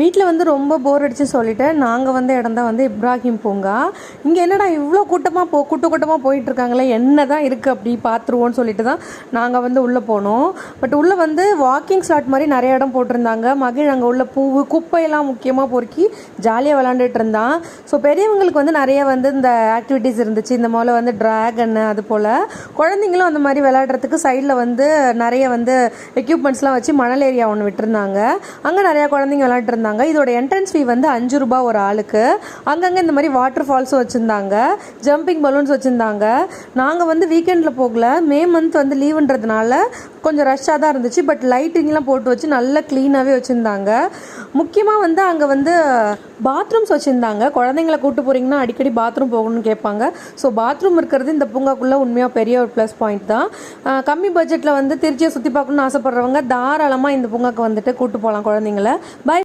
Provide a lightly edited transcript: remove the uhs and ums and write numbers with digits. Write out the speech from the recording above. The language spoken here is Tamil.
வீட்டில் வந்து ரொம்ப போர் அடித்து சொல்லிவிட்டு நாங்கள் வந்த இடம் தான் வந்து இப்ராஹிம் பூங்கா. இங்கே என்னடா இவ்வளோ கூட்டமாக போயிட்டுருக்காங்களே, என்ன தான் இருக்குது அப்படி பார்த்துருவோன்னு சொல்லிட்டு தான் நாங்கள் வந்து உள்ளே போனோம். பட் உள்ளே வந்து வாக்கிங் ஸ்லாட் மாதிரி நிறைய இடம் போட்டிருந்தாங்க. மகிழ் அங்கே உள்ள பூவு குப்பையெல்லாம் முக்கியமாக பொறுக்கி ஜாலியாக விளாண்டுட்டு இருந்தான். ஸோ பெரியவங்களுக்கு வந்து நிறைய வந்து இந்த ஆக்டிவிட்டீஸ் இருந்துச்சு. இந்த மாதிரி வந்து ட்ராகன்னு அது போல் குழந்தைங்களும் அந்த மாதிரி விளையாடுறதுக்கு சைடில் வந்து நிறைய வந்து எக்யூப்மெண்ட்ஸ்லாம் வச்சு மணல் ஏரியா ஒன்று விட்டுருந்தாங்க. அங்கே நிறையா குழந்தைங்க விளையாண்டுருந்தாங்க. இதோட என்ட்ரன்ஸ் ஃபீ வந்து 5 ரூபாய் ஒரு ஆளுக்கு. அங்கங்கே இந்த மாதிரி வாட்டர் ஃபால்ஸும் வச்சுருந்தாங்க, ஜம்பிங் பலூன்ஸ் வச்சுருந்தாங்க. நாங்கள் வந்து வீக்கெண்டில் போகல, மே மந்த் வந்து லீவுன்றதுனால கொஞ்சம் ரஷ்ஷாக தான் இருந்துச்சு. பட் லைட்டிங்லாம் போட்டு வச்சு நல்லா க்ளீனாகவே வச்சுருந்தாங்க. முக்கியமாக வந்து அங்கே வந்து பாத்ரூம்ஸ் வச்சுருந்தாங்க. குழந்தைங்கள கூப்பிட்டு போகிறீங்கன்னா அடிக்கடி பாத்ரூம் போகணும்னு கேட்பாங்க. ஸோ பாத்ரூம் இருக்கிறது இந்த பூங்காக்குள்ளே உண்மையாக பெரிய ஒரு ப்ளஸ் பாயிண்ட் தான். கம்மி பட்ஜெட்டில் வந்து திருச்சியை சுற்றி பார்க்கணுன்னு ஆசைப்படுறவங்க தாராளமாக இந்த பூங்காக்கு வந்துட்டு கூப்பிட்டு போகலாம் குழந்தைங்கள. பை.